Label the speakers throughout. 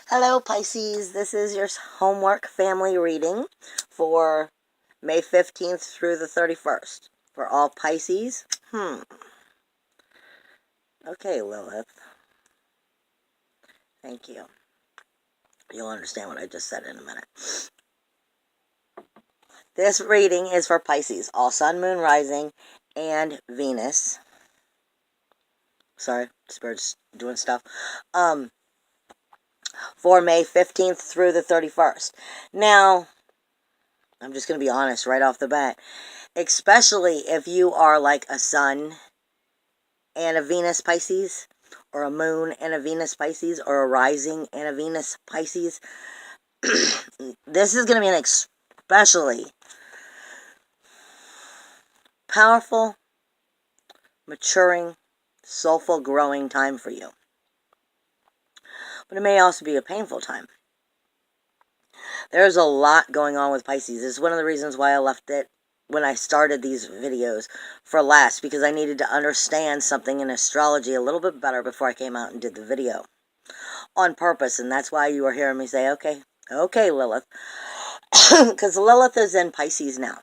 Speaker 1: Hello, Pisces. This is your homework family reading for May 15th through the 31st for all Pisces. Okay, Lilith. Thank you. You'll understand what I just said in a minute. This reading is for Pisces, all Sun, Moon, Rising, and Venus. Sorry, Spirit's doing stuff. For May 15th through the 31st. Now, I'm just going to be honest right off the bat. Especially if you are like a Sun and a Venus Pisces, or a Moon and a Venus Pisces, or a Rising and a Venus Pisces. This is going to be an especially powerful, maturing, soulful, growing time for you. But it may also be a painful time. There's a lot going on with Pisces. This is one of the reasons why I left it when I started these videos for last, because I needed to understand something in astrology a little bit better before I came out and did the video. On purpose, and that's why you are hearing me say, okay, Lilith. Because Lilith is in Pisces now.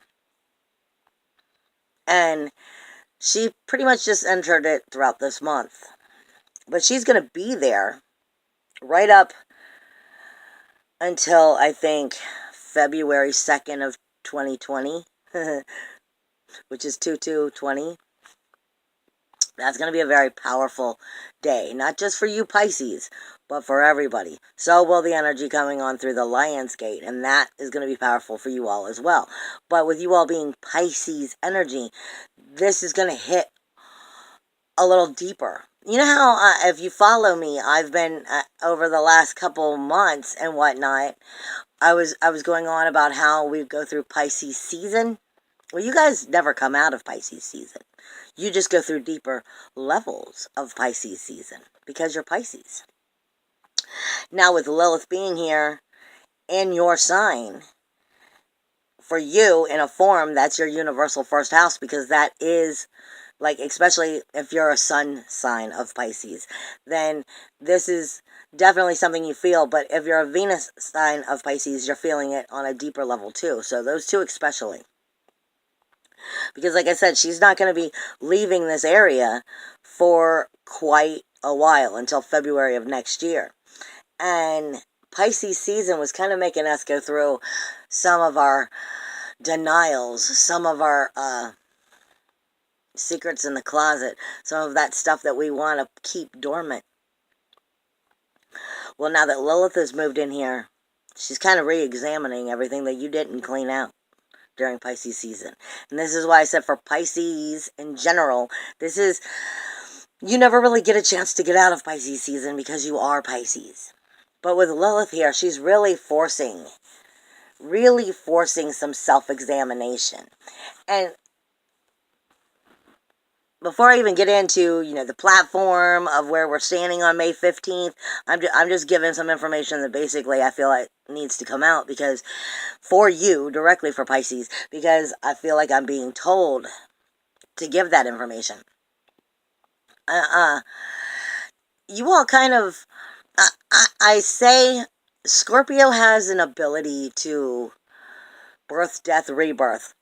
Speaker 1: And she pretty much just entered it throughout this month. But she's going to be there right up until, I think, February 2nd of 2020, which is 2/2/20. That's going to be a very powerful day, not just for you Pisces, but for everybody. So will the energy coming on through the Lion's Gate, and that is going to be powerful for you all as well. But with you all being Pisces energy, this is going to hit a little deeper. You know how, if you follow me, I've been, over the last couple months and whatnot, I was going on about how we go through Pisces season. Well, you guys never come out of Pisces season. You just go through deeper levels of Pisces season because you're Pisces. Now, with Lilith being here in your sign, for you in a form, that's your universal first house, because that is, like, especially if you're a sun sign of Pisces, then this is definitely something you feel. But if you're a Venus sign of Pisces, you're feeling it on a deeper level too. So those two especially. Because like I said, she's not going to be leaving this area for quite a while, until February of next year. And Pisces season was kind of making us go through some of our denials, some of our secrets in the closet, some of that stuff that we want to keep dormant. Well, now that Lilith has moved in here, she's kind of re-examining everything that you didn't clean out during Pisces season. And this is why I said for Pisces in general, this is, you never really get a chance to get out of Pisces season because you are Pisces. But with Lilith here, she's really forcing some self-examination. And before I even get into, the platform of where we're standing on May 15th, I'm just giving some information that basically I feel like needs to come out, because for you, directly for Pisces, because I feel like I'm being told to give that information. You all kind of, I say Scorpio has an ability to birth, death, rebirth.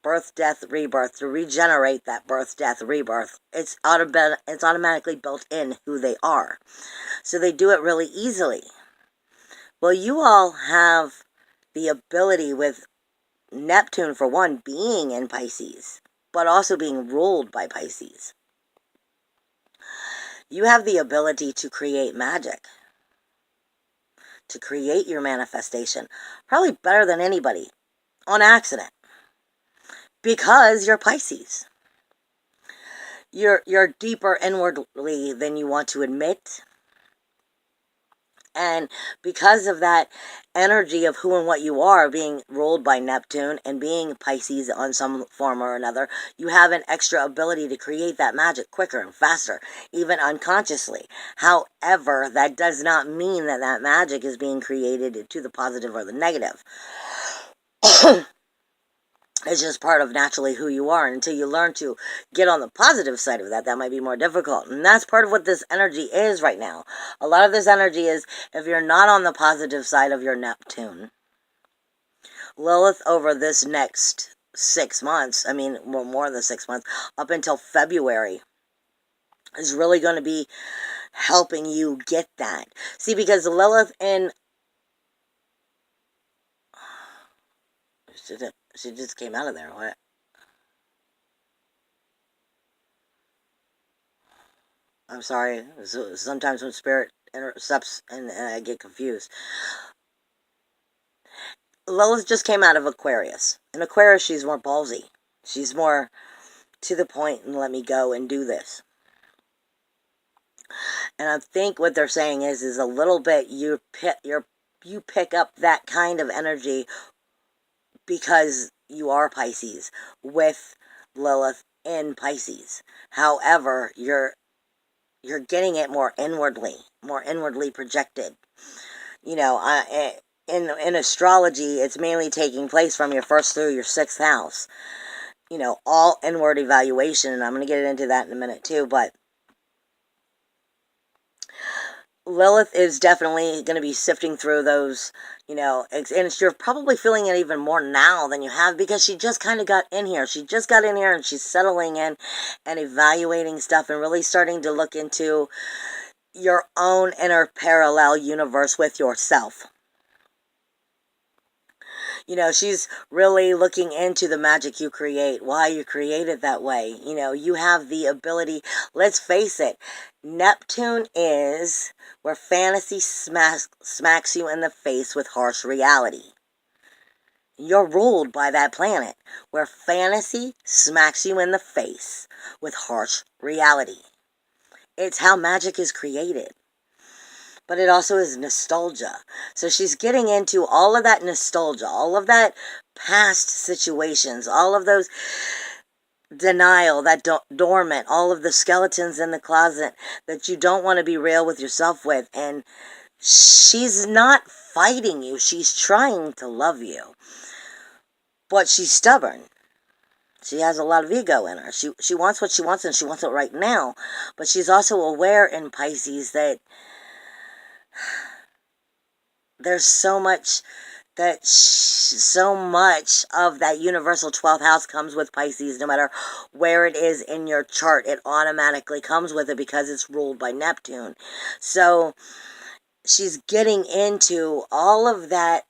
Speaker 1: Birth, death, rebirth, to regenerate that birth, death, rebirth. It's automatically built in who they are. So they do it really easily. Well, you all have the ability, with Neptune, for one, being in Pisces, but also being ruled by Pisces. You have the ability to create magic, to create your manifestation, probably better than anybody, on accident. Because you're Pisces. You're deeper inwardly than you want to admit. And because of that energy of who and what you are, being ruled by Neptune and being Pisces on some form or another, you have an extra ability to create that magic quicker and faster, even unconsciously. However, that does not mean that that magic is being created to the positive or the negative. It's just part of naturally who you are. And until you learn to get on the positive side of that, that might be more difficult. And that's part of what this energy is right now. A lot of this energy is if you're not on the positive side of your Neptune. Lilith over this next 6 months, I mean, well, more than 6 months, up until February, is really going to be helping you get that. See, because Lilith in... She just came out of there. What? I'm sorry. Sometimes when spirit intercepts and I get confused. Lilith just came out of Aquarius. In Aquarius, she's more ballsy. She's more to the point and let me go and do this. And I think what they're saying is a little bit you pick up that kind of energy because you are Pisces with Lilith in Pisces. However, you're getting it more inwardly projected. You know, in astrology, it's mainly taking place from your 1st through your 6th house. You know, all inward evaluation, and I'm going to get into that in a minute too, but Lilith is definitely going to be sifting through those, you know, and you're probably feeling it even more now than you have because she just kind of got in here. She just got in here and she's settling in and evaluating stuff and really starting to look into your own inner parallel universe with yourself. You know, she's really looking into the magic you create, why you create it that way. You know, you have the ability, let's face it, Neptune is where fantasy smacks you in the face with harsh reality. You're ruled by that planet, where fantasy smacks you in the face with harsh reality. It's how magic is created. But it also is nostalgia. So she's getting into all of that nostalgia, all of that past situations, all of those denial, that dormant, all of the skeletons in the closet that you don't want to be real with yourself with. And she's not fighting you. She's trying to love you. But she's stubborn. She has a lot of ego in her. She wants what she wants and she wants it right now. But she's also aware in Pisces that there's so much of that universal 12th house comes with Pisces. No matter where it is in your chart, it automatically comes with it because it's ruled by Neptune. So she's getting into all of that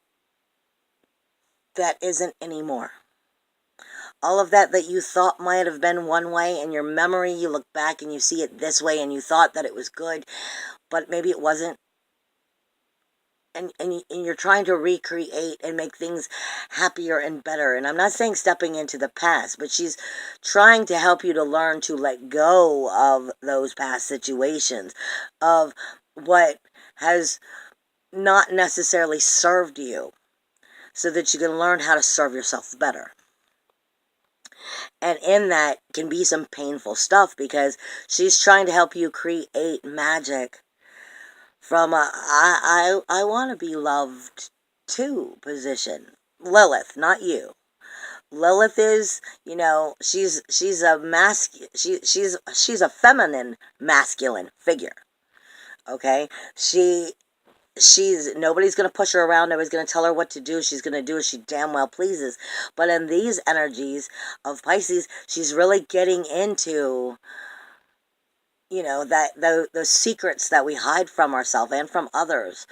Speaker 1: isn't anymore. All of that you thought might have been one way, in your memory you look back and you see it this way and you thought that it was good, but maybe it wasn't. And you're trying to recreate and make things happier and better. And I'm not saying stepping into the past, but she's trying to help you to learn to let go of those past situations, of what has not necessarily served you, so that you can learn how to serve yourself better. And in that can be some painful stuff because she's trying to help you create magic from a I want to be loved too position. Lilith, not you. Lilith is, you know, she's a feminine masculine figure. Okay? She's nobody's going to push her around, nobody's going to tell her what to do. She's going to do as she damn well pleases. But in these energies of Pisces, she's really getting into, you know, those secrets that we hide from ourselves and from others.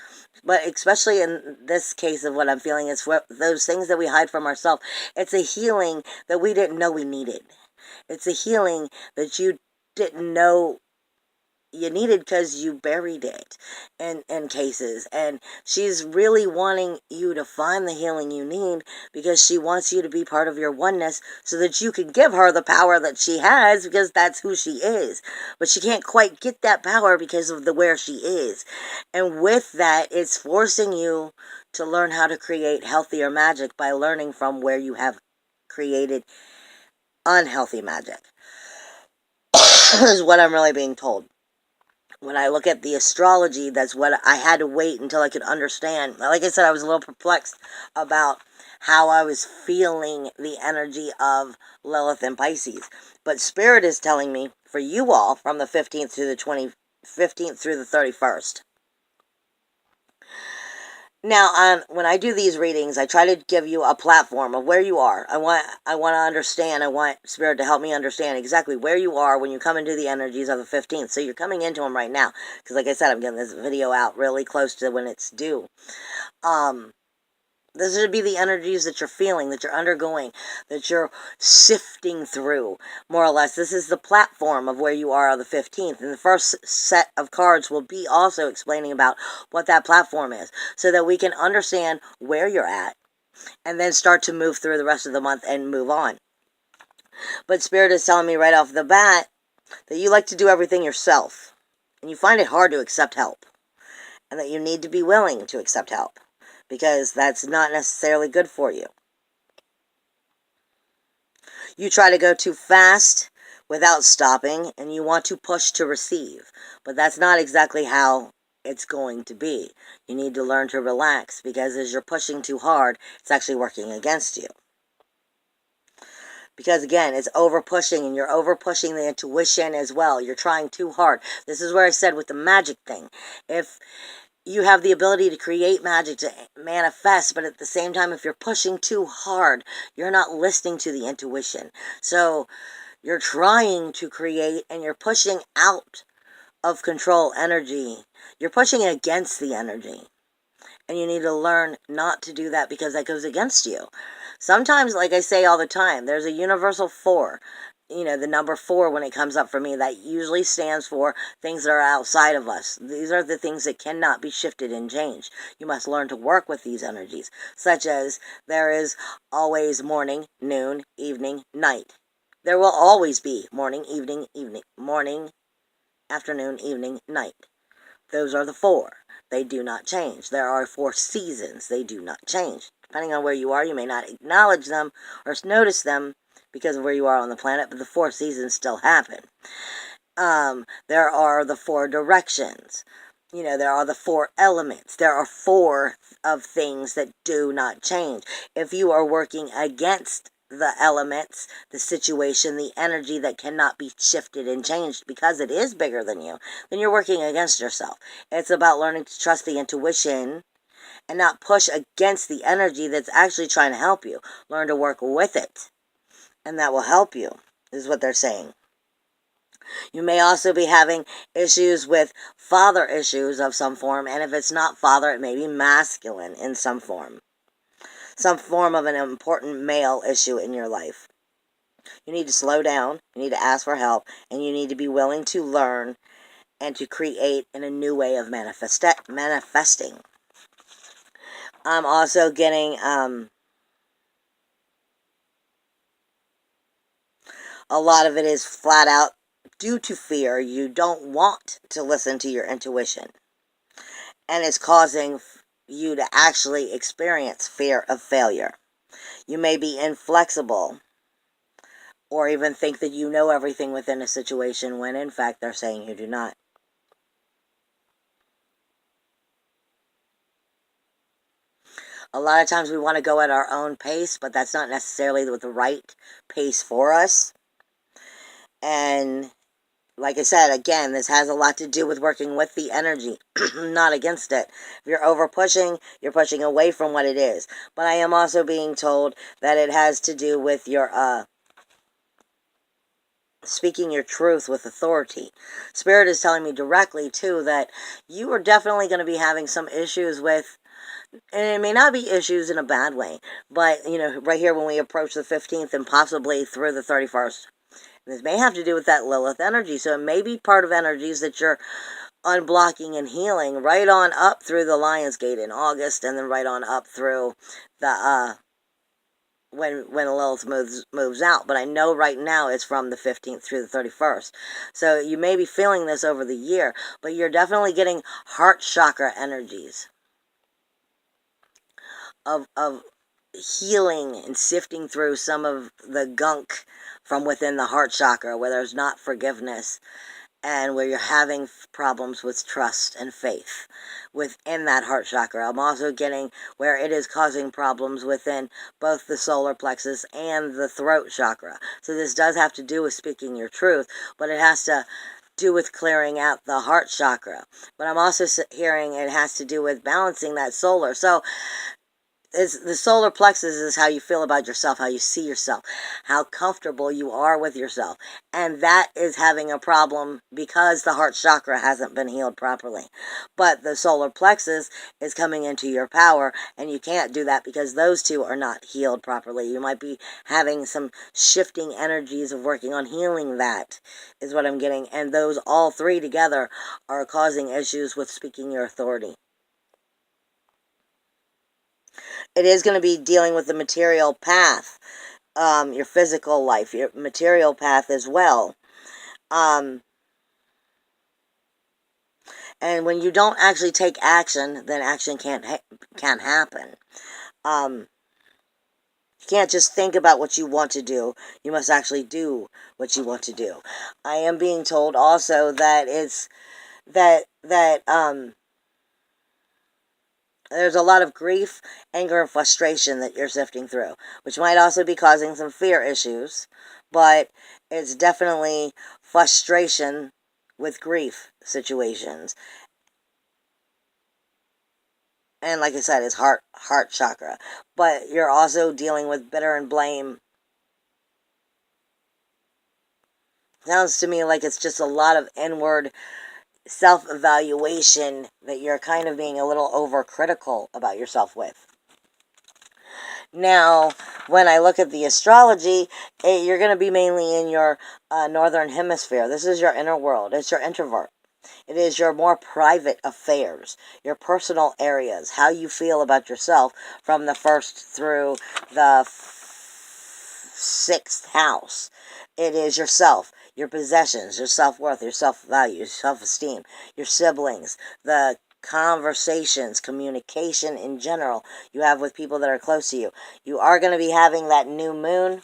Speaker 1: But especially in this case of what I'm feeling, is those things that we hide from ourselves. It's a healing that we didn't know we needed. It's a healing that you didn't know you needed because you buried it in cases. And she's really wanting you to find the healing you need because she wants you to be part of your oneness so that you can give her the power that she has, because that's who she is. But she can't quite get that power because of where she is. And with that, it's forcing you to learn how to create healthier magic by learning from where you have created unhealthy magic. Is what I'm really being told. when I look at the astrology, that's what I had to wait until I could understand. Like I said, I was a little perplexed about how I was feeling the energy of Lilith and Pisces. But Spirit is telling me, for you all, from the 15th to the 15th through the 31st. Now, when I do these readings, I try to give you a platform of where you are. I want to understand. I want Spirit to help me understand exactly where you are when you come into the energies of the 15th. So you're coming into them right now, because like I said, I'm getting this video out really close to when it's due. This would be the energies that you're feeling, that you're undergoing, that you're sifting through, more or less. This is the platform of where you are on the 15th. And the first set of cards will be also explaining about what that platform is, so that we can understand where you're at, and then start to move through the rest of the month and move on. But Spirit is telling me right off the bat that you like to do everything yourself, and you find it hard to accept help, and that you need to be willing to accept help, because that's not necessarily good for you. You try to go too fast without stopping, and you want to push to receive. But that's not exactly how it's going to be. You need to learn to relax, because as you're pushing too hard, it's actually working against you. Because again, it's over pushing, and you're over pushing the intuition as well. You're trying too hard. This is where I said with the magic thing. If you have the ability to create magic, to manifest, but at the same time, if you're pushing too hard, you're not listening to the intuition. So you're trying to create, and you're pushing out of control energy. You're pushing against the energy. And you need to learn not to do that, because that goes against you. Sometimes, like I say all the time, there's a universal 4. You know, the number 4, when it comes up for me, that usually stands for things that are outside of us. These are the things that cannot be shifted and changed. You must learn to work with these energies, such as there is always morning, noon, evening, night. There will always be morning, evening, morning, afternoon, evening, night. Those are the 4. They do not change. There are 4 seasons. They do not change. Depending on where you are, you may not acknowledge them or notice them because of where you are on the planet, but the 4 seasons still happen. There are the 4 directions. You know, there are the 4 elements. There are 4 of things that do not change. If you are working against the elements, the situation, the energy that cannot be shifted and changed because it is bigger than you, then you're working against yourself. It's about learning to trust the intuition and not push against the energy that's actually trying to help you. Learn to work with it, and that will help you, is what they're saying. You may also be having issues with father issues of some form, and if it's not father, it may be masculine in some form. Some form of an important male issue in your life. You need to slow down, you need to ask for help, and you need to be willing to learn and to create in a new way of manifesting. I'm also getting a lot of it is flat out due to fear. You don't want to listen to your intuition, and it's causing you to actually experience fear of failure. You may be inflexible, or even think that you know everything within a situation, when in fact they're saying you do not. A lot of times we want to go at our own pace, but that's not necessarily the right pace for us. And like I said, again, this has a lot to do with working with the energy, not against it. If you're over pushing, you're pushing away from what it is. But I am also being told that it has to do with your speaking your truth with authority. Spirit is telling me directly, too, that you are definitely going to be having some issues with, and it may not be issues in a bad way, but, you know, right here when we approach the 15th and possibly through the 31st, this may have to do with that Lilith energy. So it may be part of energies that you're unblocking and healing right on up through the Lion's Gate in August, and then right on up through the when Lilith moves out. But I know right now it's from the 15th through the 31st. So you may be feeling this over the year, but you're definitely getting heart chakra energies of healing and sifting through some of the gunk from within the heart chakra where there's not forgiveness and where you're having problems with trust and faith within that heart chakra. I'm also getting where it is causing problems within both the solar plexus and the throat chakra. So this does have to do with speaking your truth, but it has to do with clearing out the heart chakra. But I'm also hearing it has to do with balancing that solar. So the solar plexus is how you feel about yourself, how you see yourself, how comfortable you are with yourself. And that is having a problem because the heart chakra hasn't been healed properly. But the solar plexus is coming into your power, and you can't do that because those two are not healed properly. You might be having some shifting energies of working on healing that, is what I'm getting. And those all three together are causing issues with speaking your authority. It is going to be dealing with the material path, your physical life, your material path as well. And when you don't actually take action, then action can't happen. You can't just think about what you want to do. You must actually do what you want to do. I am being told also that it's that there's a lot of grief, anger, and frustration that you're sifting through, which might also be causing some fear issues, but it's definitely frustration with grief situations. And like I said, it's heart chakra. But you're also dealing with bitter and blame. Sounds to me like it's just a lot of inward self-evaluation that you're kind of being a little overcritical about yourself with. Now, when I look at the astrology, you're going to be mainly in your northern hemisphere. This is your inner world. It's your introvert. It is your more private affairs, your personal areas, how you feel about yourself from the 1st through the 6th house. It is yourself, your possessions, your self-worth, your self-value, your self-esteem, your siblings, the conversations, communication in general you have with people that are close to you. You are going to be having that new moon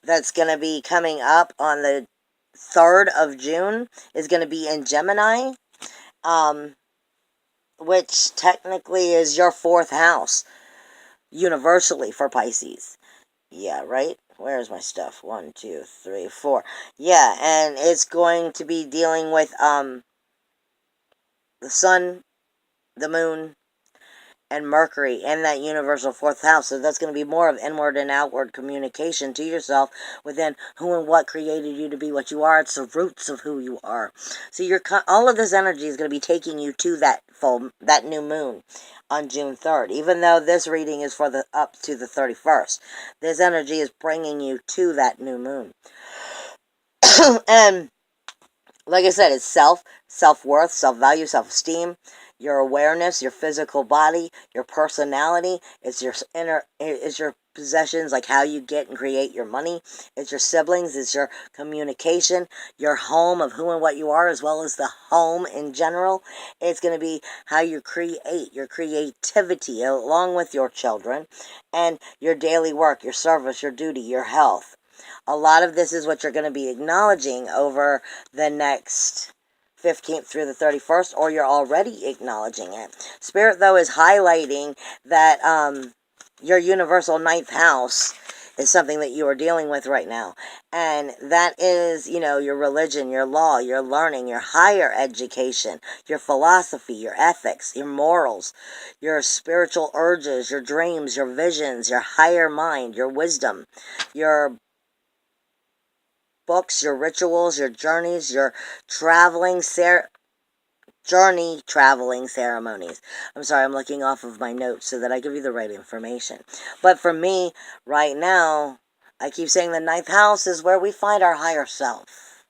Speaker 1: that's going to be coming up on the 3rd of June, is going to be in Gemini, which technically is your 4th house, universally for Pisces. Yeah, right? Where's my stuff? 1, 2, 3, 4. Yeah, and it's going to be dealing with the sun, the moon, and Mercury in that universal 4th house. So that's going to be more of inward and outward communication to yourself within who and what created you to be what you are. It's the roots of who you are. So all of this energy is going to be taking you to that new moon on June 3rd. Even though this reading is for up to the 31st, this energy is bringing you to that new moon. And like I said, it's self-worth, self-value, self-esteem, your awareness, your physical body, your personality. It's your possessions, like how you get and create your money. It's your siblings, it's your communication, your home of who and what you are, as well as the home in general. It's going to be how you create, your creativity, along with your children, and your daily work, your service, your duty, your health. A lot of this is what you're going to be acknowledging over the next 15th through the 31st, or you're already acknowledging it. Spirit, though, is highlighting that your universal 9th house is something that you are dealing with right now. And that is, your religion, your law, your learning, your higher education, your philosophy, your ethics, your morals, your spiritual urges, your dreams, your visions, your higher mind, your wisdom, your books, your rituals, your journeys, your traveling ceremonies. I'm sorry, I'm looking off of my notes so that I give you the right information. But for me, right now, I keep saying the 9th house is where we find our higher self.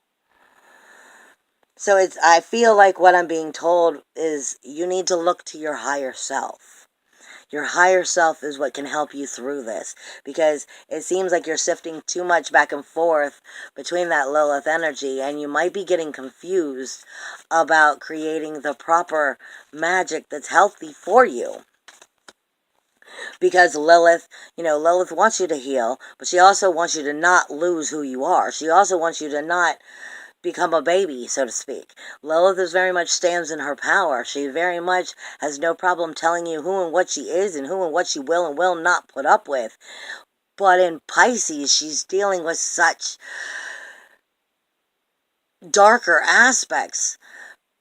Speaker 1: So I feel like what I'm being told is you need to look to your higher self. Your higher self is what can help you through this, because it seems like you're sifting too much back and forth between that Lilith energy, and you might be getting confused about creating the proper magic that's healthy for you. Because Lilith wants you to heal, but she also wants you to not lose who you are. She also wants you to not become a baby, so to speak. Lilith is very much stands in her power. She very much has no problem telling you who and what she is and who and what she will and will not put up with. But in Pisces, she's dealing with such darker aspects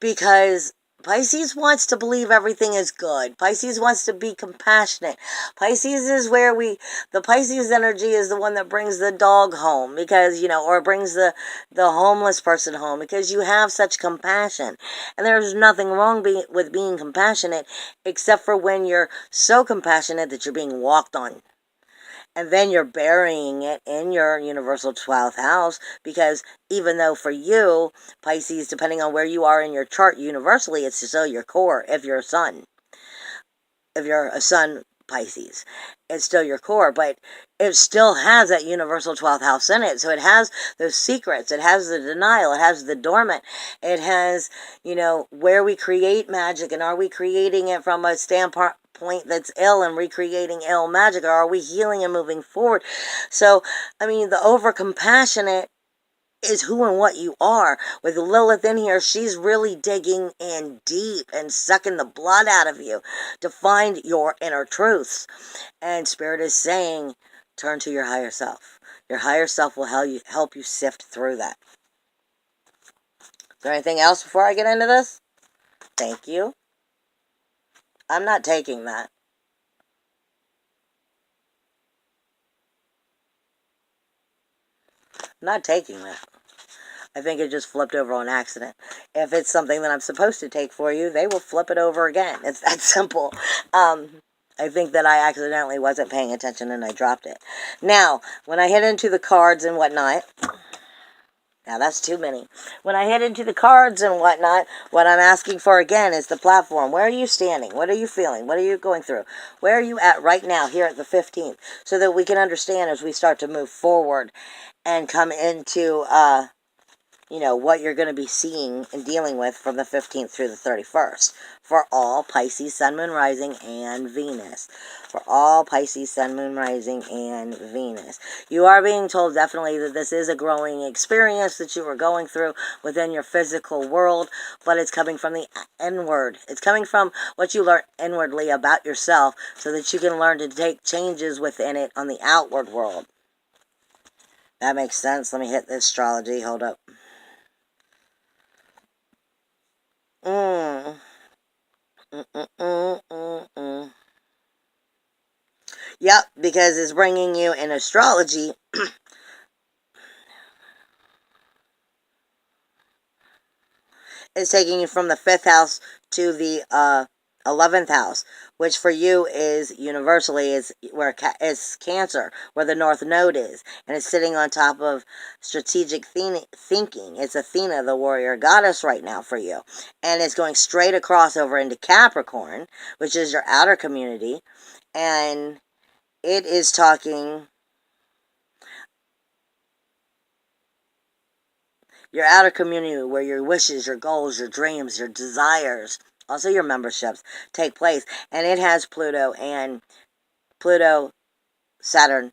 Speaker 1: because Pisces wants to believe everything is good. Pisces wants to be compassionate. Pisces is where the Pisces energy is the one that brings the dog home because, or brings the homeless person home because you have such compassion. And there's nothing wrong with being compassionate except for when you're so compassionate that you're being walked on. And then you're burying it in your universal 12th house because even though for you, Pisces, depending on where you are in your chart, universally, it's still your core if you're a sun. If you're a sun Pisces, it's still your core, but it still has that universal 12th house in it. So it has those secrets. It has the denial. It has the dormant. It has, where we create magic, and are we creating it from a standpoint that's ill and recreating ill magic, or are we healing and moving forward? So, the over-compassionate is who and what you are. With Lilith in here, she's really digging in deep and sucking the blood out of you to find your inner truths. And Spirit is saying, turn to your higher self. Your higher self will help you sift through that. Is there anything else before I get into this? Thank you. I'm not taking that. I'm not taking that. I think it just flipped over on accident. If it's something that I'm supposed to take for you, they will flip it over again. It's that simple. I think that I accidentally wasn't paying attention and I dropped it. Now, when I hit into the cards and whatnot, now that's too many. When I hit into the cards and whatnot, what I'm asking for again is the platform. Where are you standing? What are you feeling? What are you going through? Where are you at right now here at the 15th? So that we can understand as we start to move forward and come into what you're going to be seeing and dealing with from the 15th through the 31st for all Pisces, Sun, Moon, Rising, and Venus. For all Pisces, Sun, Moon, Rising, and Venus. You are being told definitely that this is a growing experience that you are going through within your physical world, but it's coming from the inward. It's coming from what you learn inwardly about yourself so that you can learn to take changes within it on the outward world. That makes sense. Let me hit the astrology. Hold up. Yep, because it's bringing you in astrology. It's taking you from the 5th house to the 11th house, which for you is universally is where is Cancer, where the North Node is, and it's sitting on top of strategic thinking. It's Athena, the warrior goddess, right now for you, and it's going straight across over into Capricorn, which is your outer community, and it is talking your outer community where your wishes, your goals, your dreams, your desires, also your memberships take place. And it has Pluto, Saturn,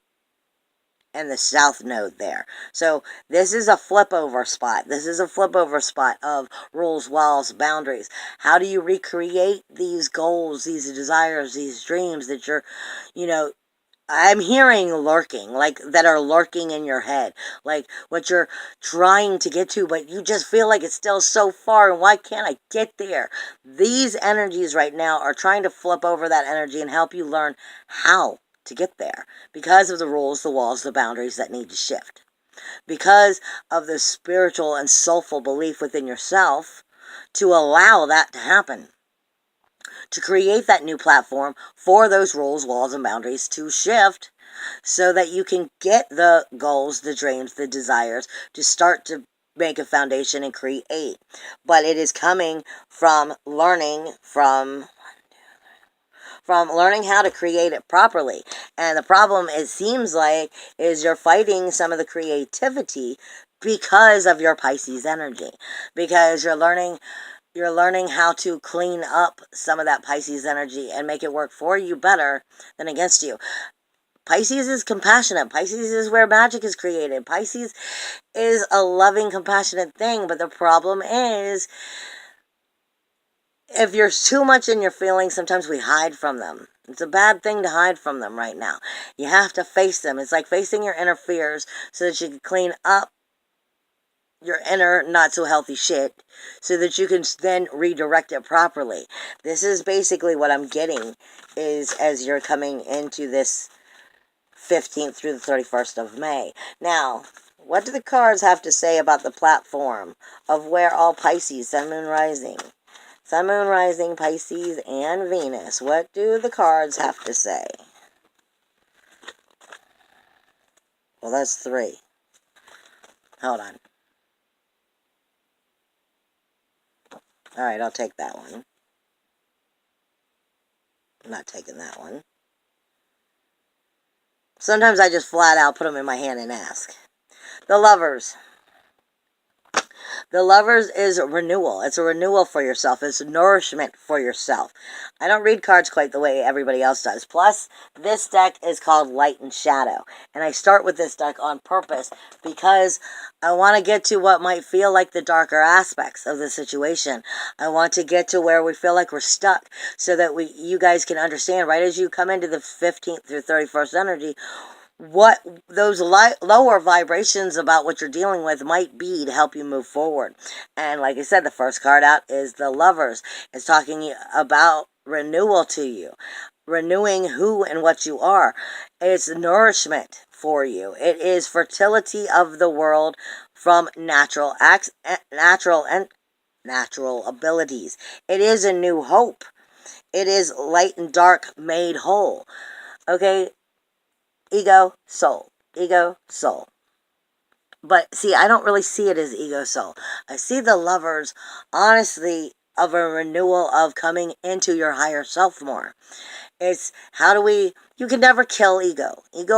Speaker 1: and the South Node there. So this is a flip over spot. This is a flip over spot of rules, walls, boundaries. How do you recreate these goals, these desires, these dreams that you're, I'm hearing lurking, like that are lurking in your head, like what you're trying to get to, but you just feel like it's still so far, and why can't I get there? These energies right now are trying to flip over that energy and help you learn how to get there because of the rules, the walls, the boundaries that need to shift. Because of the spiritual and soulful belief within yourself to allow that to happen. To create that new platform for those rules, walls, and boundaries to shift so that you can get the goals, the dreams, the desires to start to make a foundation and create. But it is coming from learning from learning how to create it properly. And the problem, it seems like, is you're fighting some of the creativity because of your Pisces energy. Because you're learning how to clean up some of that Pisces energy and make it work for you better than against you. Pisces is compassionate. Pisces is where magic is created. Pisces is a loving, compassionate thing, but the problem is, if you're too much in your feelings, sometimes we hide from them. It's a bad thing to hide from them right now. You have to face them. It's like facing your inner fears so that you can clean up your inner not so healthy shit so that you can then redirect it properly. This is basically what I'm getting is as you're coming into this 15th through the 31st of May. Now, what do the cards have to say about the platform of where all Pisces, Sun, Moon, Rising, Pisces, and Venus? What do the cards have to say? Well, that's 3. Hold on. All right, I'll take that one. I'm not taking that one. Sometimes I just flat out put them in my hand and ask. The Lovers. The Lovers is renewal. It's a renewal for yourself. It's nourishment for yourself. I don't read cards quite the way everybody else does. Plus, this deck is called Light and Shadow. And I start with this deck on purpose because I want to get to what might feel like the darker aspects of the situation. I want to get to where we feel like we're stuck so that you guys can understand right as you come into the 15th through 31st energy what those lower vibrations about what you're dealing with might be to help you move forward. And like I said, the first card out is the Lovers. It's talking about renewal to you, renewing who and what you are. It's nourishment for you. It is fertility of the world from natural abilities. It is a new hope. It is light and dark made whole. Okay, ego, soul. Ego, soul. But see, I don't really see it as ego, soul. I see the Lovers, honestly, of a renewal of coming into your higher self more. It's you can never kill ego. Ego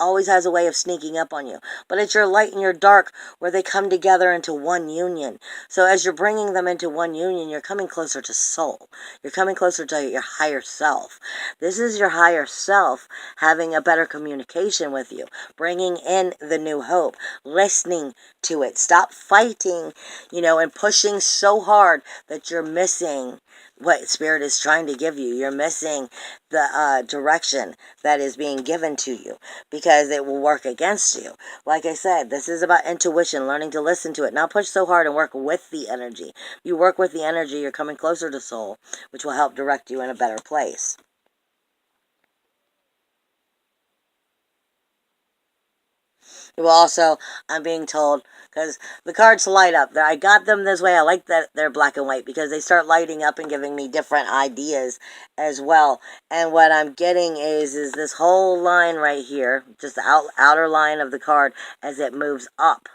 Speaker 1: always has a way of sneaking up on you. But it's your light and your dark where they come together into one union. So as you're bringing them into one union, you're coming closer to soul. You're coming closer to your higher self. This is your higher self having a better communication with you, bringing in the new hope, listening to it. Stop fighting, and pushing so hard that you're missing what Spirit is trying to give you. You're missing the direction that is being given to you because it will work against you. Like I said, this is about intuition, learning to listen to it, not push so hard and work with the energy. You work with the energy, you're coming closer to soul, which will help direct you in a better place. Well, also, I'm being told, because the cards light up. I got them this way. I like that they're black and white because they start lighting up and giving me different ideas as well. And what I'm getting is this whole line right here, just the outer line of the card as it moves up.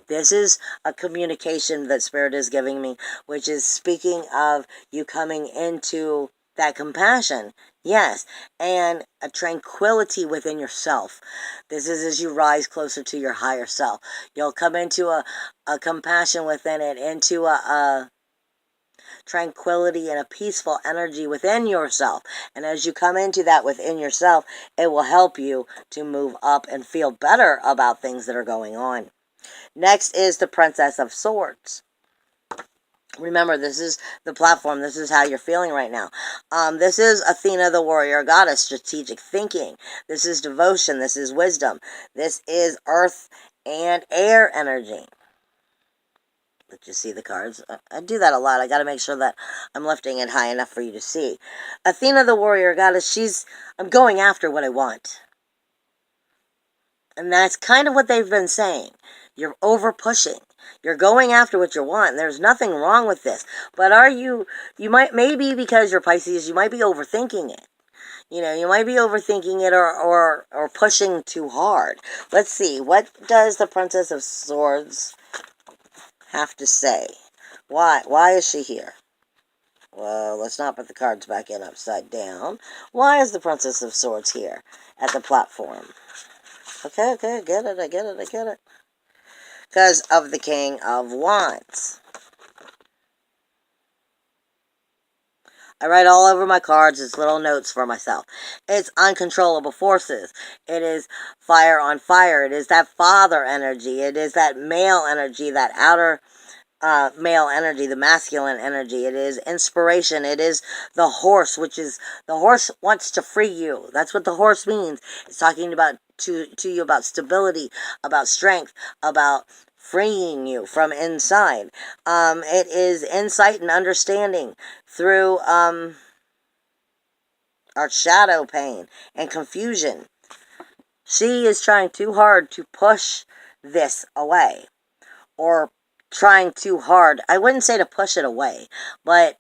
Speaker 1: This is a communication that Spirit is giving me, which is speaking of you coming into that compassion, yes, and a tranquility within yourself. This is as you rise closer to your higher self. You'll come into a compassion within it, into a tranquility and a peaceful energy within yourself. And as you come into that within yourself, it will help you to move up and feel better about things that are going on. Next is the Princess of Swords. Remember, this is the platform. This is how you're feeling right now. This is Athena, the warrior goddess, strategic thinking. This is devotion. This is wisdom. This is earth and air energy. Let you see the cards. I do that a lot. I got to make sure that I'm lifting it high enough for you to see. Athena, the warrior goddess, I'm going after what I want. And that's kind of what they've been saying. You're over pushing. You're going after what you want. There's nothing wrong with this. But maybe because you're Pisces, you might be overthinking it. You might be overthinking it or pushing too hard. Let's see. What does the Princess of Swords have to say? Why is she here? Well, let's not put the cards back in upside down. Why is the Princess of Swords here at the platform? Okay, I get it. Because of the King of Wands. I write all over my cards as little notes for myself. It's uncontrollable forces. It is fire on fire. It is that father energy. It is that male energy, that outer male energy, the masculine energy. It is inspiration. It is the horse, which is the horse wants to free you. That's what the horse means. It's talking about to you about stability, about strength, about freeing you from inside. It is insight and understanding through our shadow pain and confusion. She is trying too hard to push this away, or trying too hard. I wouldn't say to push it away, but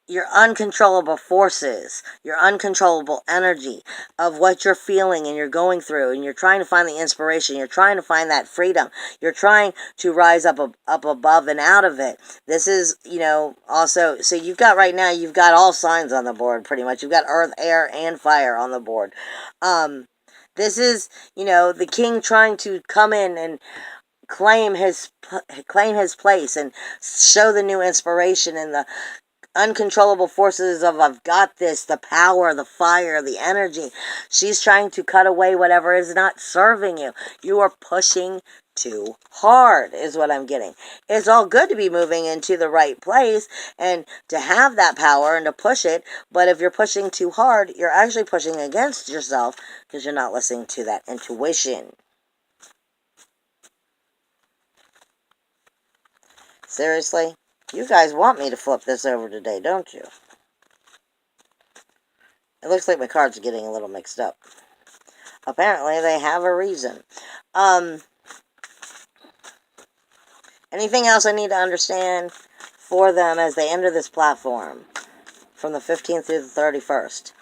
Speaker 1: your uncontrollable forces, your uncontrollable energy of what you're feeling and you're going through, and you're trying to find the inspiration, you're trying to find that freedom, you're trying to rise up above and out of it. This is, also, so you've got right now, you've got all signs on the board pretty much. You've got earth, air, and fire on the board. This is, the king trying to come in and claim his place and show the new inspiration and the uncontrollable forces of I've got this, the power, the fire, the energy. She's trying to cut away whatever is not serving you. You are pushing too hard is what I'm getting. It's all good to be moving into the right place and to have that power and to push it, but if you're pushing too hard, you're actually pushing against yourself because you're not listening to that intuition. Seriously? You guys want me to flip this over today, don't you? It looks like my cards are getting a little mixed up. Apparently, they have a reason. Anything else I need to understand for them as they enter this platform from the 15th through the 31st?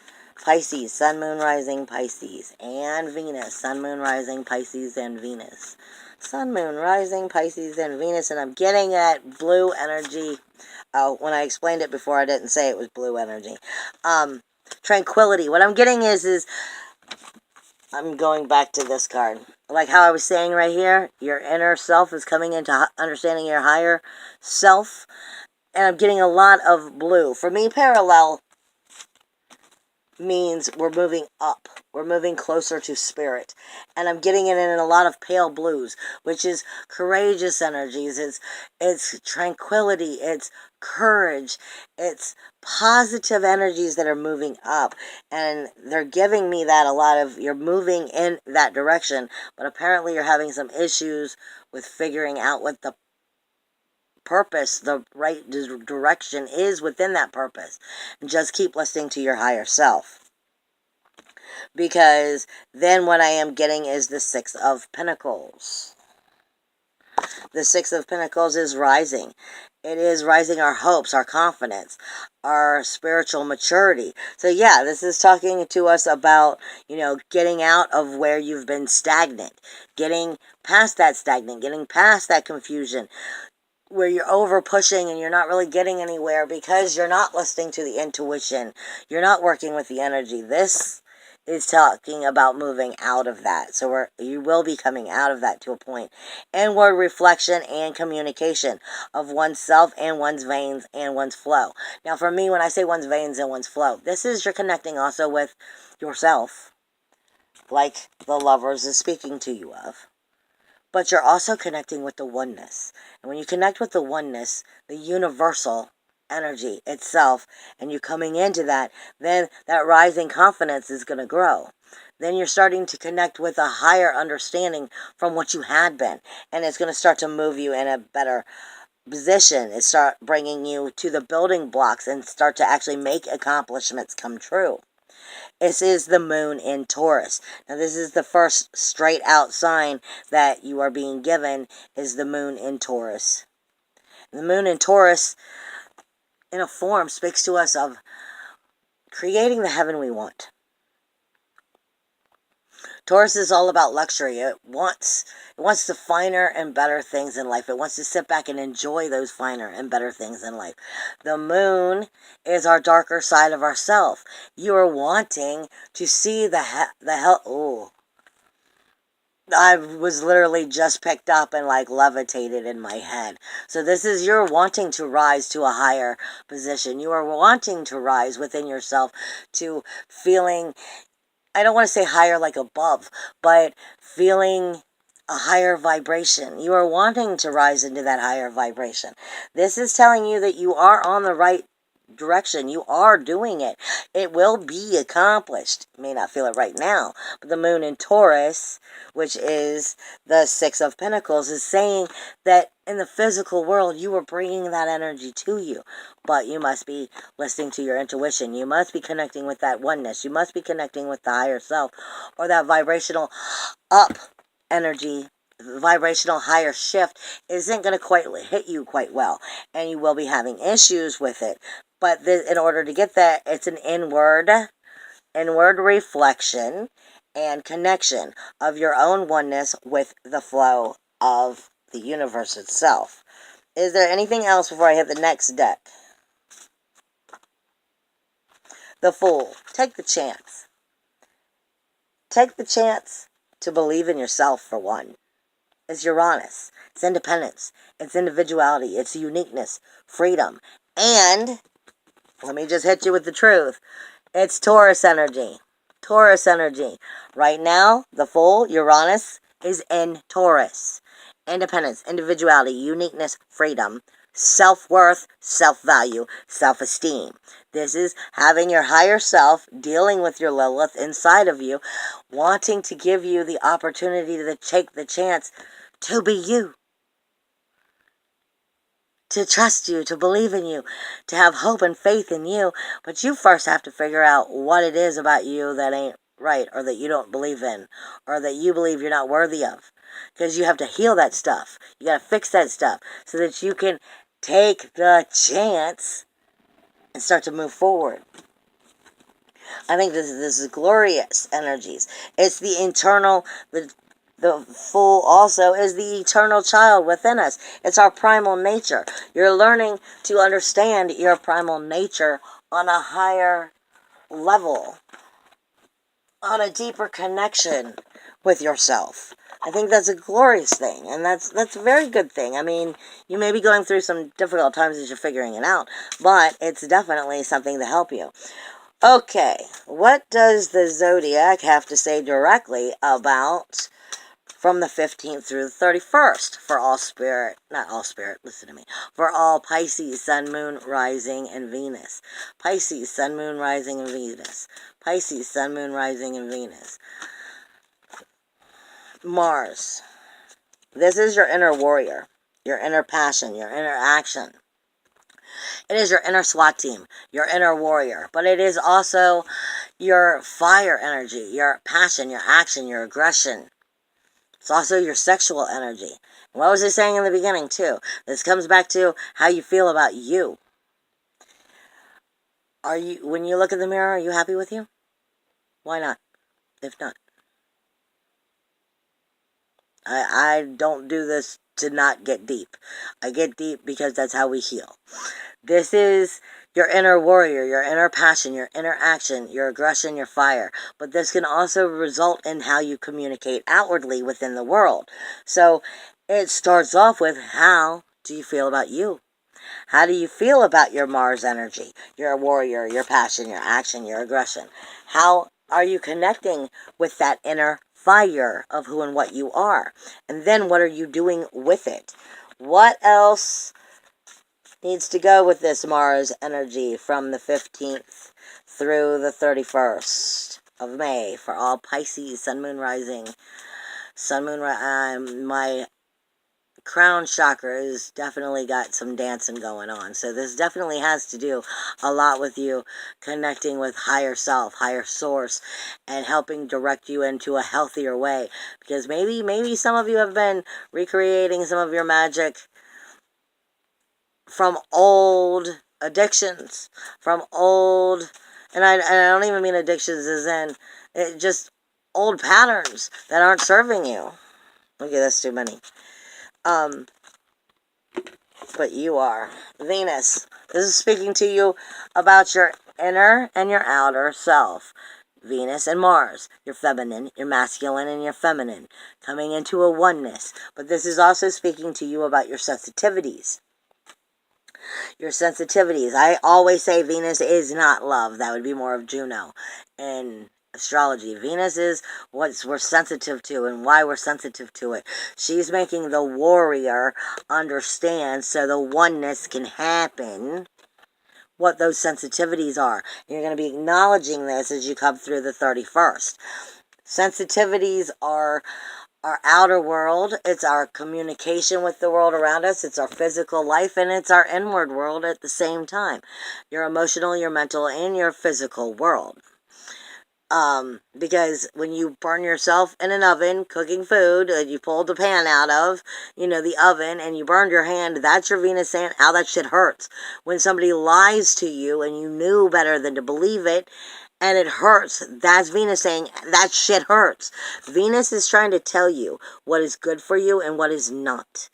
Speaker 1: Pisces, Sun, Moon, Rising, Pisces, and Venus. Sun, Moon, Rising, Pisces, and Venus. Sun, Moon, Rising, Pisces, and Venus, and I'm getting that blue energy. Oh, when I explained it before, I didn't say it was blue energy. Tranquility. What I'm getting is I'm going back to this card. Like how I was saying right here, your inner self is coming into understanding your higher self, and I'm getting a lot of blue. For me, parallel means we're moving up. We're moving closer to spirit. And I'm getting it in a lot of pale blues, which is courageous energies. It's tranquility. It's courage. It's positive energies that are moving up. And they're giving me that a lot of, you're moving in that direction, but apparently you're having some issues with figuring out what the purpose, the right direction is within that purpose. And just keep listening to your higher self. Because then what I am getting is the Six of Pentacles. The Six of Pentacles is rising. It is rising our hopes, our confidence, our spiritual maturity. So yeah, this is talking to us about, getting out of where you've been stagnant, getting past that stagnant, getting past that confusion, where you're over pushing and you're not really getting anywhere because you're not listening to the intuition. You're not working with the energy. This is talking about moving out of that. So you will be coming out of that to a point. Inward reflection and communication of oneself and one's veins and one's flow. Now for me, when I say one's veins and one's flow, this is you're connecting also with yourself, like the Lovers is speaking to you of. But you're also connecting with the oneness. And when you connect with the oneness, the universal energy itself, and you coming into that, then that rising confidence is going to grow. Then you're starting to connect with a higher understanding from what you had been. And it's going to start to move you in a better position. It start bringing you to the building blocks and start to actually make accomplishments come true. This is the moon in Taurus. Now, this is the first straight out sign that you are being given is the moon in Taurus. The moon in Taurus, in a form, speaks to us of creating the heaven we want. Taurus is all about luxury. It wants the finer and better things in life. It wants to sit back and enjoy those finer and better things in life. The moon is our darker side of ourself. You are wanting to see the hell. Oh, I was literally just picked up and like levitated in my head. So this is you're wanting to rise to a higher position. You are wanting to rise within yourself to feeling, I don't want to say higher like above, but feeling a higher vibration. You are wanting to rise into that higher vibration. This is telling you that you are on the right direction. You are doing it. It will be accomplished. You may not feel it right now, but the moon in Taurus, which is the Six of Pentacles, is saying that in the physical world, you are bringing that energy to you. But you must be listening to your intuition. You must be connecting with that oneness. You must be connecting with the higher self, or that vibrational up energy. Vibrational higher shift isn't going to quite hit you quite well, and you will be having issues with it. But in order to get that, it's an inward reflection and connection of your own oneness with the flow of the universe itself. Is there anything else before I hit the next deck? The Fool. Take the chance. Take the chance to believe in yourself, for one. It's Uranus. It's independence. It's individuality. It's uniqueness, freedom. And, let me just hit you with the truth, it's Taurus energy. Taurus energy. Right now, the Fool, Uranus, is in Taurus. Independence, individuality, uniqueness, freedom, self-worth, self-value, self-esteem. This is having your higher self, dealing with your Lilith inside of you, wanting to give you the opportunity to take the chance to be you, to trust you, to believe in you, to have hope and faith in you. But you first have to figure out what it is about you that ain't right, or that you don't believe in, or that you believe you're not worthy of. Because you have to heal that stuff. You got to fix that stuff so that you can take the chance and start to move forward. I think this is glorious energies. It's the internal, the Fool also is the eternal child within us. It's our primal nature. You're learning to understand your primal nature on a higher level, on a deeper connection with yourself. I think that's a glorious thing, and that's a very good thing. I mean, you may be going through some difficult times as you're figuring it out, but it's definitely something to help you. Okay, what does the zodiac have to say directly about from the 15th through the 31st for all spirit, not all spirit, listen to me, for all Pisces, Sun, Moon, Rising, and Venus. Pisces, Sun, Moon, Rising, and Venus. Pisces, Sun, Moon, Rising, and Venus. Mars. This is your inner warrior, your inner passion, your inner action. It is your inner SWAT team, your inner warrior, but it is also your fire energy, your passion, your action, your aggression. It's also your sexual energy. What was I saying in the beginning, too? This comes back to how you feel about you. When you look in the mirror, are you happy with you? Why not? If not, I don't do this to not get deep. I get deep because that's how we heal. This is your inner warrior, your inner passion, your inner action, your aggression, your fire. But this can also result in how you communicate outwardly within the world. So it starts off with, how do you feel about you? How do you feel about your Mars energy, your warrior, your passion, your action, your aggression? How are you connecting with that inner fire of who and what you are? And then what are you doing with it? What else needs to go with this Mars energy from the 15th through the 31st of May for all Pisces, Sun, Moon, Rising, my crown chakra has definitely got some dancing going on. So this definitely has to do a lot with you connecting with higher self, higher source, and helping direct you into a healthier way. Because maybe some of you have been recreating some of your magic from old addictions, from old, and I don't even mean addictions as in just old patterns that aren't serving you. Okay, that's too many. But you are. Venus. This is speaking to you about your inner and your outer self. Venus and Mars, your feminine, your masculine, and your feminine, coming into a oneness. But this is also speaking to you about your sensitivities. Your sensitivities. I always say Venus is not love. That would be more of Juno in astrology. Venus is what we're sensitive to and why we're sensitive to it. She's making the warrior understand so the oneness can happen, what those sensitivities are. You're going to be acknowledging this as you come through the 31st. Sensitivities are our outer world, it's our communication with the world around us, it's our physical life, and it's our inward world at the same time. Your emotional, your mental, and your physical world. Because when you burn yourself in an oven cooking food that you pulled the pan out of, the oven, and you burned your hand, that's your Venus saying how that shit hurts. When somebody lies to you and you knew better than to believe it, and it hurts, that's Venus saying that shit hurts. Venus is trying to tell you what is good for you and what is not.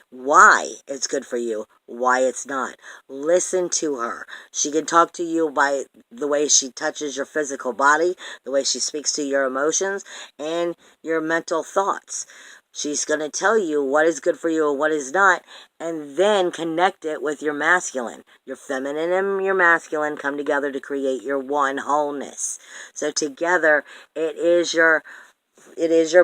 Speaker 1: Why it's good for you, why it's not. Listen to her. She can talk to you by the way she touches your physical body, the way she speaks to your emotions, and your mental thoughts. She's going to tell you what is good for you and what is not, and then connect it with your masculine. Your feminine and your masculine come together to create your one wholeness. So together, it is your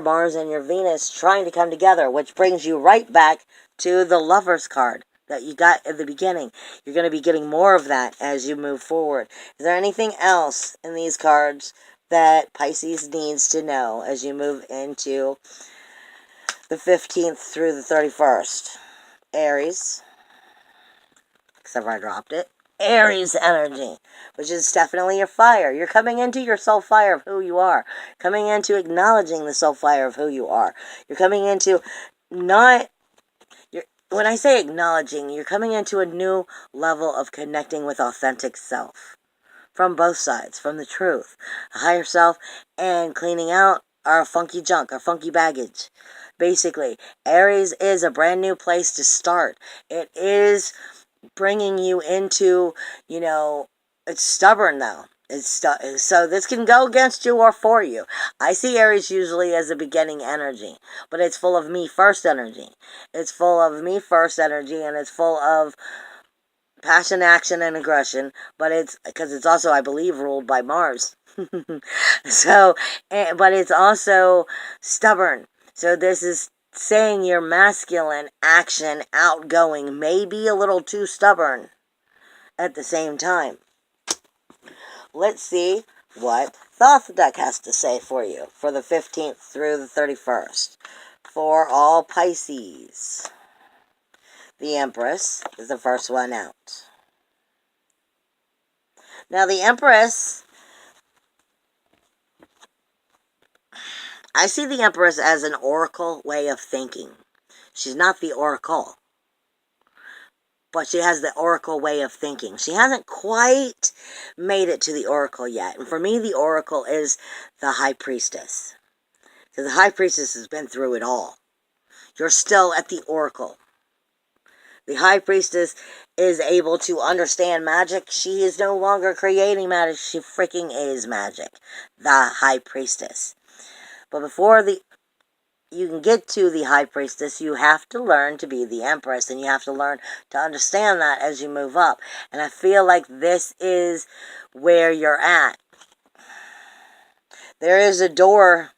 Speaker 1: Mars and your Venus trying to come together, which brings you right back to the Lover's card that you got at the beginning. You're going to be getting more of that as you move forward. Is there anything else in these cards that Pisces needs to know as you move into the 15th through the 31st? Aries, except for I dropped it. Aries energy, which is definitely your fire. You're coming into your soul fire of who you are. Coming into acknowledging the soul fire of who you are. You're coming into when I say acknowledging, you're coming into a new level of connecting with authentic self. From both sides, from the truth, a higher self, and cleaning out our funky junk, our funky baggage. Basically, Aries is a brand new place to start. It is bringing you into, it's stubborn though. So this can go against you or for you. I see Aries usually as a beginning energy, but it's full of me first energy. It's full of me first energy, and it's full of passion, action, and aggression, but it's also, I believe, ruled by Mars. But it's also stubborn. So this is saying your masculine action, outgoing, may be a little too stubborn at the same time. Let's see what Thoth Deck has to say for you for the 15th through the 31st. For all Pisces. The Empress is the first one out. Now the Empress, I see the Empress as an oracle way of thinking. She's not the oracle, but she has the oracle way of thinking. She hasn't quite made it to the oracle yet. And for me, the oracle is the High Priestess. Because the High Priestess has been through it all. You're still at the oracle. The High Priestess is able to understand magic. She is no longer creating magic. She freaking is magic. The High Priestess. But before you can get to the High Priestess, you have to learn to be the Empress, and you have to learn to understand that as you move up. And I feel like this is where you're at. There is a door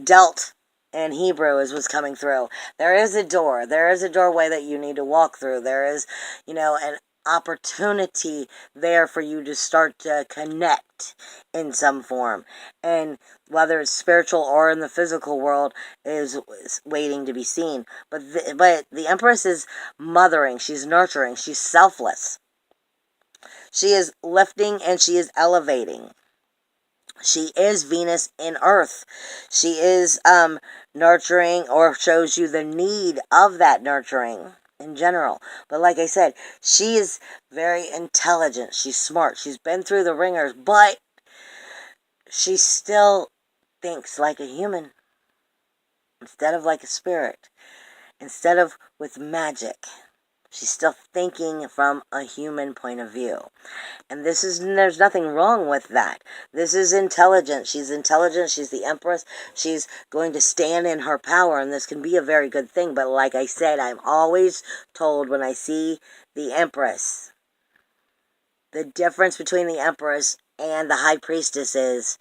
Speaker 1: dealt in Hebrew is what's coming through. There is a door. There is a doorway that you need to walk through. There is, an opportunity there for you to start to connect in some form. And whether it's spiritual or in the physical world is waiting to be seen. But the Empress is mothering. She's nurturing. She's selfless. She is lifting and she is elevating. She is Venus in Earth. She is nurturing, or shows you the need of that nurturing in general. But like I said, she is very intelligent. She's smart. She's been through the ringers, but she still thinks like a human instead of like a spirit, instead of with magic. She's still thinking from a human point of view. And there's nothing wrong with that. This is intelligent. She's intelligent. She's the Empress. She's going to stand in her power, and this can be a very good thing. But like I said, I'm always told when I see the Empress, the difference between the Empress and the High Priestess is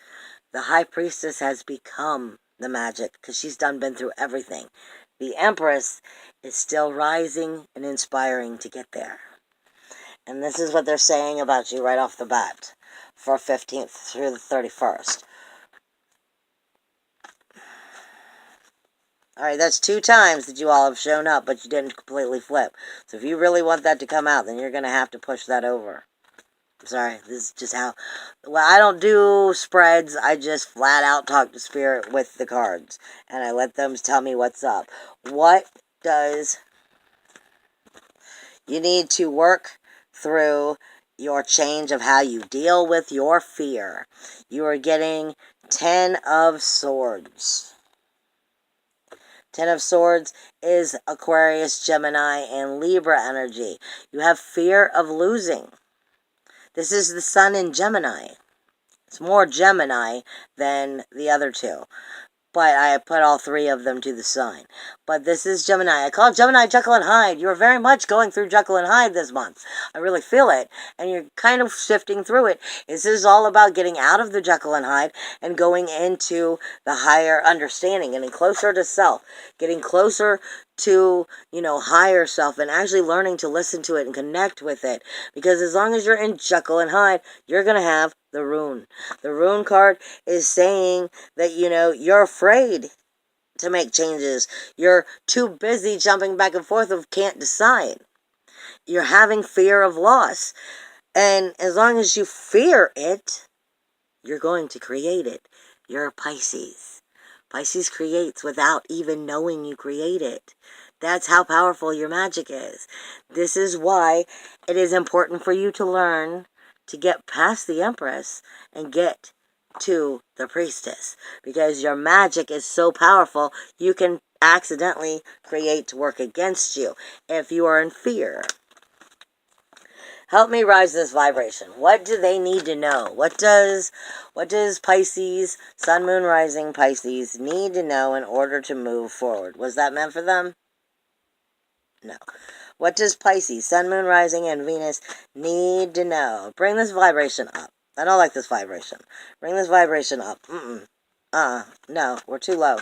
Speaker 1: the High Priestess has become the magic because she's been through everything. The Empress is still rising and inspiring to get there. And this is what they're saying about you right off the bat for 15th through the 31st. Alright, that's 2 times that you all have shown up, but you didn't completely flip. So if you really want that to come out, then you're going to have to push that over. I'm sorry, this is just how... Well, I don't do spreads. I just flat out talk to Spirit with the cards. And I let them tell me what's up. What does... You need to work through your change of how you deal with your fear. You are getting 10 of Swords. 10 of Swords is Aquarius, Gemini, and Libra energy. You have fear of losing. This is the Sun in Gemini. It's more Gemini than the other 2. But I put all 3 of them to the sign. But this is Gemini. I call it Gemini Jekyll and Hyde. You're very much going through Jekyll and Hyde this month. I really feel it. And you're kind of shifting through it. This is all about getting out of the Jekyll and Hyde and going into the higher understanding, getting closer to self, getting closer to, higher self, and actually learning to listen to it and connect with it. Because as long as you're in Jekyll and Hyde, you're going to have the Rune. The Rune card is saying that, you're afraid to make changes. You're too busy jumping back and forth of can't decide. You're having fear of loss. And as long as you fear it, you're going to create it. You're a Pisces. Pisces creates without even knowing you create it. That's how powerful your magic is. This is why it is important for you to learn to get past the Empress and get to the Priestess. Because your magic is so powerful, you can accidentally create to work against you if you are in fear. Help me rise this vibration. What do they need to know? What does Pisces, Sun, Moon, Rising Pisces need to know in order to move forward? Was that meant for them? No. What does Pisces, Sun, Moon, Rising, and Venus need to know? Bring this vibration up. I don't like this vibration. Bring this vibration up. No, we're too low.